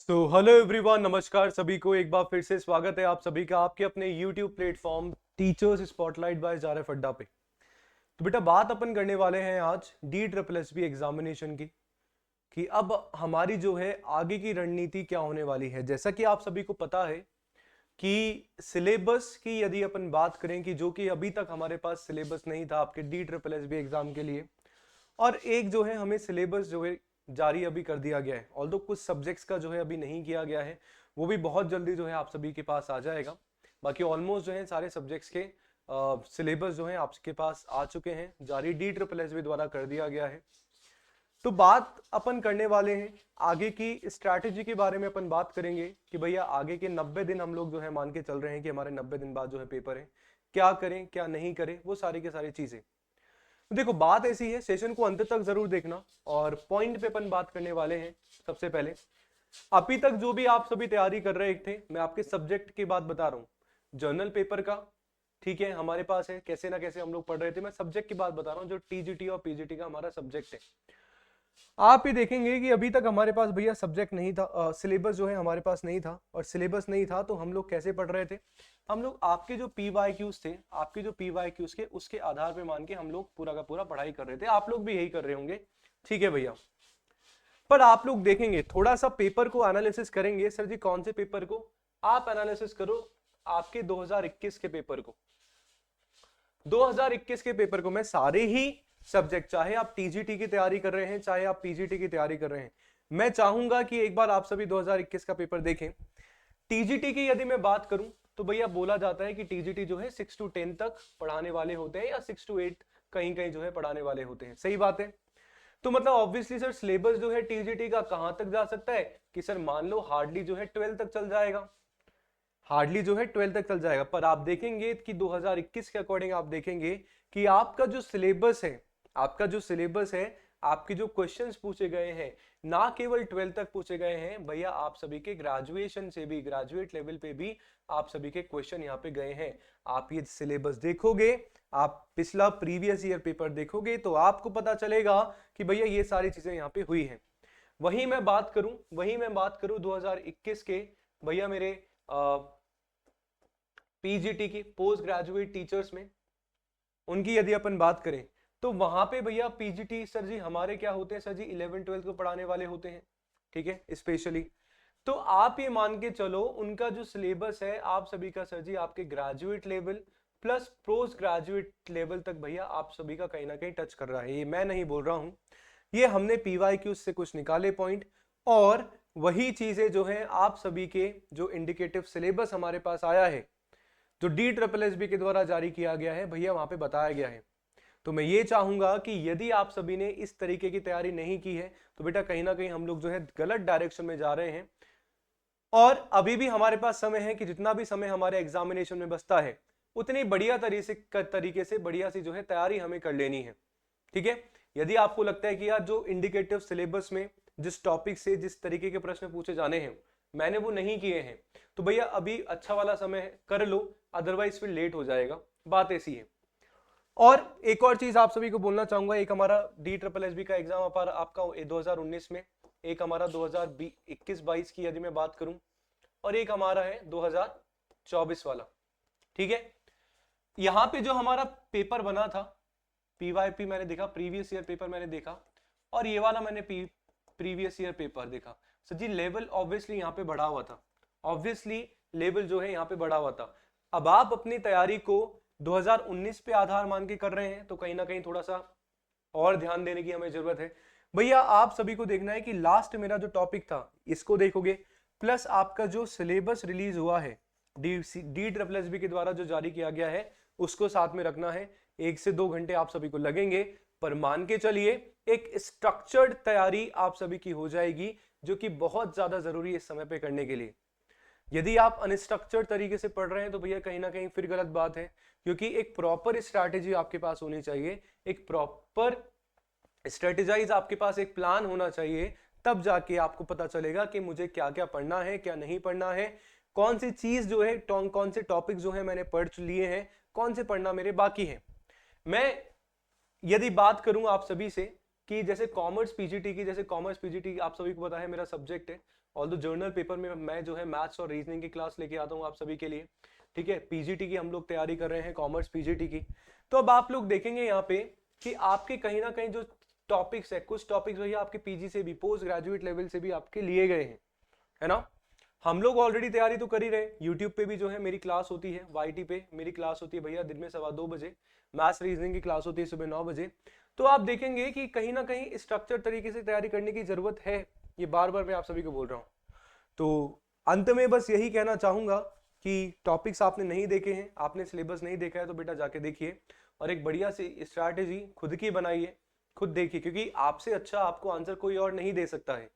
Hello everyone, नमस्कार सभी को। एक बार फिर से स्वागत है आप सभी का आपके अपने YouTube platform teachers spotlight by जारफ अड्डा पे। तो बेटा, बात अपन करने वाले हैं आज DSSB एग्जामिनेशन की कि अब हमारी जो है आगे की रणनीति क्या होने वाली है। जैसा कि आप सभी को पता है कि सिलेबस की यदि अपन बात करें कि जो कि अभी तक हमारे पास सिलेबस नहीं था आपके DSSB एग्जाम के लिए, और एक जो है हमें सिलेबस जो है जारी अभी कर दिया गया है। ऑल्दो कुछ सब्जेक्ट्स का जो है अभी नहीं किया गया है, वो भी बहुत जल्दी जो है आप सभी के पास आ जाएगा। बाकी ऑलमोस्ट जो है सारे सब्जेक्ट्स के सिलेबस जो है आपके पास आ चुके हैं, जारी DSSB द्वारा कर दिया गया है। तो बात अपन करने वाले हैं आगे की स्ट्रैटेजी के बारे में। अपन बात करेंगे कि भैया आगे के 90 दिन हम लोग जो है मान के चल रहे हैं कि हमारे 90 दिन बाद जो है पेपर है, क्या करें क्या नहीं करें, वो सारी की सारी चीजें। देखो, बात ऐसी है, सेशन को अंत तक जरूर देखना और पॉइंट पे अपन बात करने वाले हैं। सबसे पहले, अभी तक जो भी आप सभी तैयारी कर रहे थे, मैं आपके सब्जेक्ट की बात बता रहा हूँ, जर्नल पेपर का, ठीक है, हमारे पास है, कैसे ना कैसे हम लोग पढ़ रहे थे। मैं सब्जेक्ट की बात बता रहा हूँ जो TGT और PGT का हमारा सब्जेक्ट है। आप ये देखेंगे कि अभी तक हमारे पास भैया सब्जेक्ट नहीं था, सिलेबस जो है हमारे पास नहीं था, और सिलेबस नहीं था तो हम लोग कैसे पढ़ रहे थे। हम लोग आपके जो PYQs थे, आपके जो PYQs के उसके आधार पे मान के हम लोग पूरा का पूरा पढ़ाई कर रहे थे। आप लोग भी यही कर रहे होंगे, ठीक है भैया। पर आप लोग देखेंगे, थोड़ा सा पेपर को एनालिसिस करेंगे। सर जी कौन से पेपर को? आप एनालिसिस करो आपके 2021 के पेपर को। 2021 के पेपर को मैं सारे ही सब्जेक्ट, चाहे आप TGT की तैयारी कर रहे हैं चाहे आप PGT की तैयारी कर रहे हैं, मैं चाहूंगा कि एक बार आप सभी 2021 का पेपर देखें। TGT की यदि मैं बात करूं तो भैया बोला जाता है कि TGT जो है 6 to 10 तक पढ़ाने वाले होते हैं, या 6 to 8 कहीं कहीं जो है पढ़ाने वाले होते हैं। सही बात है। तो मतलब ऑब्वियसली सर सिलेबस जो है TGT का कहां तक जा सकता है कि सर मान लो हार्डली जो है 12 तक चल जाएगा, हार्डली जो है 12 तक चल जाएगा। पर आप देखेंगे कि 2021 के अकॉर्डिंग आप देखेंगे कि आपका जो सिलेबस है, आपका जो सिलेबस है, आपके जो क्वेश्चंस पूछे गए हैं, ना केवल 12 तक पूछे गए हैं भैया, आप सभी के ग्रेजुएशन से भी, ग्रेजुएट लेवल पे भी आप सभी के क्वेश्चन यहाँ पे गए हैं। आप ये सिलेबस देखोगे, आप पिछला प्रीवियस ईयर पेपर देखोगे तो आपको पता चलेगा कि भैया ये सारी चीजें यहाँ पे हुई हैं। वही मैं बात करूं 2021 के भैया मेरे PGT की, पोस्ट ग्रेजुएट टीचर्स में, उनकी यदि अपन बात करें तो वहां पे भैया PGT सर जी हमारे क्या होते हैं, सर जी 11-12 को पढ़ाने वाले होते हैं, ठीक है, स्पेशली। तो आप ये मान के चलो उनका जो सिलेबस है आप सभी का सर जी आपके graduate level plus post graduate level तक भैया आप सभी का कहीं ना कहीं टच कर रहा है। ये मैं नहीं बोल रहा हूं, ये हमने PYQ से कुछ निकाले पॉइंट, और वही चीजें जो है आप सभी के जो इंडिकेटिव सिलेबस हमारे पास आया है, जो DSSB के द्वारा जारी किया गया है भैया, वहां पे बताया गया है। तो मैं ये चाहूंगा कि यदि आप सभी ने इस तरीके की तैयारी नहीं की है तो बेटा कहीं ना कहीं हम लोग जो है गलत डायरेक्शन में जा रहे हैं। और अभी भी हमारे पास समय है कि जितना भी समय हमारे एग्जामिनेशन में बचता है उतनी बढ़िया तरीके से बढ़िया सी जो है तैयारी हमें कर लेनी है, ठीक है। यदि आपको लगता है कि यार जो इंडिकेटिव सिलेबस में जिस टॉपिक से जिस तरीके के प्रश्न पूछे जाने हैं मैंने वो नहीं किए हैं, तो भैया अभी अच्छा वाला समय है, कर लो, अदरवाइज फिर लेट हो जाएगा। बात ऐसी है। और एक और चीज आप सभी को बोलना चाहूंगा, एक हमारा DSSB का एग्जाम आपका 2019 में, एक हमारा 2021-22 की यदि मैं बात करूं, और एक हमारा है 2024 वाला, ठीक है। यहां पे जो हमारा पेपर बना था PYP मैंने देखा, प्रीवियस ईयर पेपर मैंने देखा, और ये वाला मैंने प्रीवियस ईयर पेपर देखा। सर जी लेवल ऑब्वियसली यहाँ पे बढ़ा हुआ था, ऑब्वियसली लेवल जो है यहाँ पे बढ़ा हुआ था। अब आप अपनी तैयारी को 2019 पे आधार मान के कर रहे हैं तो कहीं ना कहीं थोड़ा सा और ध्यान देने की हमें जरूरत है। भैया आप सभी को देखना है कि लास्ट मेरा जो टॉपिक था इसको देखोगे, प्लस आपका जो सिलेबस रिलीज हुआ है DSSB के द्वारा जो जारी किया गया है उसको साथ में रखना है। 1 से 2 घंटे आप सभी को लगेंगे, पर मान के चलिए एक स्ट्रक्चर्ड तैयारी आप सभी की हो जाएगी, जो कि बहुत ज्यादा जरूरी है इस समय पे करने के लिए। यदि आप अनस्ट्रक्चर्ड तरीके से पढ़ रहे हैं तो भैया कहीं ना कहीं फिर गलत बात है, क्योंकि एक प्रॉपर स्ट्रैटेजी आपके पास होनी चाहिए, एक प्रॉपर स्ट्रेटेजाइज आपके पास एक प्लान होना चाहिए, तब जाके आपको पता चलेगा कि मुझे क्या क्या पढ़ना है क्या नहीं पढ़ना है, कौन सी चीज जो है, कौन से टॉपिक जो है मैंने पढ़ लिए हैं, कौन से पढ़ना मेरे बाकी है। मैं यदि बात करूं आप सभी से कि जैसे कॉमर्स पीजीटी की, जैसे कॉमर्स पीजीटी आप सभी को पता है मेरा सब्जेक्ट है, ऑल्दो जर्नल पेपर में मैं जो है मैथ्स और रीजनिंग की क्लास लेके आता हूँ आप सभी के लिए, ठीक है। पीजीटी की हम लोग तैयारी कर रहे हैं, कॉमर्स पीजीटी की। तो अब आप लोग देखेंगे यहाँ पे कि आपके कहीं ना कहीं जो टॉपिक्स है, कुछ टॉपिक्स भैया आपके पीजी से भी, पोस्ट ग्रेजुएट लेवल से भी आपके लिए गए हैं, है ना। हम लोग ऑलरेडी तैयारी तो कर ही रहे, यूट्यूब पे भी जो है मेरी क्लास होती है, वाईटी पे मेरी क्लास होती है भैया दिन में 2:15 बजे, मैथ्स रीजनिंग की क्लास होती है सुबह 9 बजे। तो आप देखेंगे कि कहीं ना कहीं स्ट्रक्चर तरीके से तैयारी करने की जरूरत है, ये बार बार मैं आप सभी को बोल रहा हूँ। तो अंत में बस यही कहना चाहूंगा कि टॉपिक्स आपने नहीं देखे हैं, आपने सिलेबस नहीं देखा है तो बेटा जाके देखिए और एक बढ़िया सी स्ट्रैटेजी खुद की बनाइए, खुद देखिए, क्योंकि आपसे अच्छा आपको आंसर कोई और नहीं दे सकता है।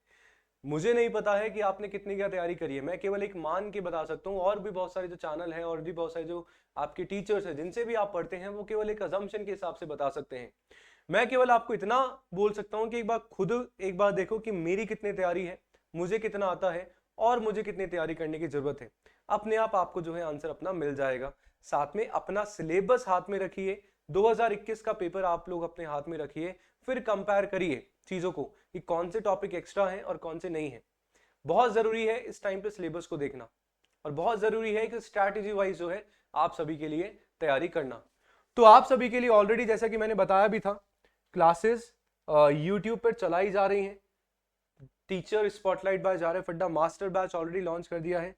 मुझे नहीं पता है कि आपने कितनी क्या तैयारी करी है, मैं केवल एक मान के बता सकता हूँ। और भी बहुत सारे जो चैनल हैं और भी बहुत सारे जो आपके टीचर्स हैं जिनसे भी आप पढ़ते हैं, वो केवल एक अजम्पशन के हिसाब से बता सकते हैं। मैं केवल आपको इतना बोल सकता हूँ कि एक बार खुद एक बार देखो कि मेरी कितनी तैयारी है, मुझे कितना आता है और मुझे कितनी तैयारी करने की जरूरत है। अपने आप आपको जो है आंसर अपना मिल जाएगा। साथ में अपना सिलेबस हाथ में रखिए, 2021 का पेपर आप लोग अपने हाथ में रखिए, फिर कंपेयर करिए चीजों को कि कौन से टॉपिक एक्स्ट्रा हैं और कौन से नहीं है। बहुत जरूरी है इस टाइम पे सिलेबस को देखना, और बहुत जरूरी है कि स्ट्रैटेजी वाइज जो है आप सभी के लिए तैयारी करना। तो आप सभी के लिए ऑलरेडी जैसा कि मैंने बताया भी था, क्लासेस यूट्यूब पर चलाई जा रही हैं। टीचर स्पॉटलाइट बाय जारफ अड्डा मास्टर बैच ऑलरेडी लॉन्च कर दिया है।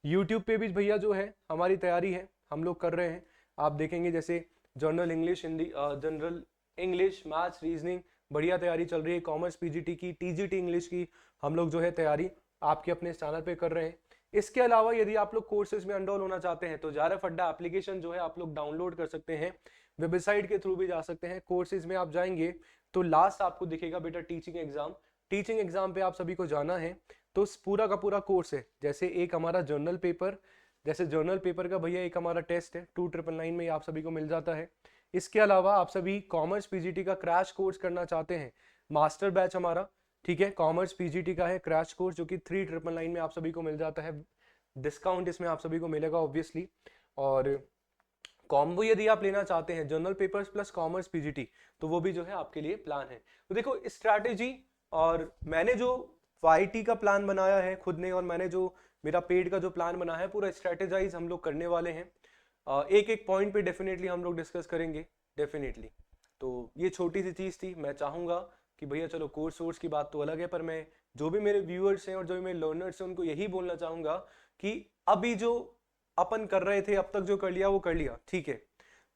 यूट्यूब पे भी भैया जो है हमारी तैयारी है, हम लोग कर रहे हैं। आप देखेंगे जैसे general English, Hindi, general English, maths, reasoning, बढ़िया तैयारी चल रही है। कॉमर्स पीजीटी की, टीजीटी इंग्लिश की हम लोग जो है तैयारी आपके अपने चैनल पे कर रहे हैं। इसके अलावा यदि आप लोग कोर्सेज में एनरोल होना चाहते हैं तो जारफ अड्डा एप्लीकेशन जो है आप लोग डाउनलोड कर सकते हैं, वेबसाइट के थ्रू भी जा सकते हैं। कोर्सेज में आप जाएंगे तो लास्ट आपको दिखेगा बेटा टीचिंग एग्जाम। टीचिंग एग्जाम पे आप सभी को जाना है, तो पूरा का पूरा कोर्स है। जैसे एक हमारा जर्नल पेपर, जैसे जर्नल पेपर का भैया एक हमारा टेस्ट है 2999 में आप सभी को मिल जाता है। इसके अलावा आप सभी कॉमर्स पीजीटी का क्रैश कोर्स करना चाहते हैं, मास्टर बैच हमारा, ठीक है, कॉमर्स पीजीटी का है क्रैश कोर्स जो कि 3999 में आप सभी को मिल जाता है। डिस्काउंट इसमें आप सभी को मिलेगा ऑब्वियसली। और कॉम्बो यदि आप लेना चाहते हैं general papers plus commerce PGT, तो वो भी जो है आपके लिए प्लान है। तो देखो स्ट्रैटेजी, और मैंने जो वाईटी का प्लान बनाया है खुद ने, और मैंने जो मेरा पेड का जो प्लान बना है, पूरा स्ट्रैटेजाइज हम लोग करने वाले हैं। एक एक पॉइंट पे डेफिनेटली हम लोग डिस्कस करेंगे डेफिनेटली। तो ये छोटी सी चीज़ थी। मैं चाहूँगा कि भैया चलो कोर्स वोर्स की बात तो अलग है, पर मैं जो भी मेरे व्यूअर्स हैं और जो भी मेरे लर्नर्स हैं उनको यही बोलना चाहूँगा कि अभी जो अपन कर रहे थे, अब तक जो कर लिया वो कर लिया, ठीक है,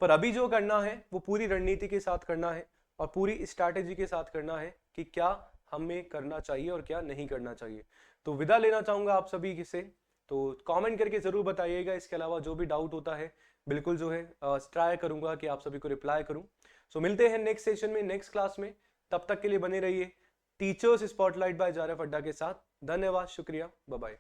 पर अभी जो करना है वो पूरी रणनीति के साथ करना है और पूरी स्ट्रैटेजी के साथ करना है कि क्या हमें करना चाहिए और क्या नहीं करना चाहिए। तो विदा लेना चाहूँगा आप सभी से, तो कमेंट करके ज़रूर बताइएगा। इसके अलावा जो भी डाउट होता है बिल्कुल जो है ट्राई करूँगा कि आप सभी को रिप्लाई करूँ। सो मिलते हैं नेक्स्ट सेशन में, नेक्स्ट क्लास में। तब तक के लिए बने रहिए टीचर्स स्पॉटलाइट बाय जारफ अड्डा के साथ। धन्यवाद, शुक्रिया, बाय बाय।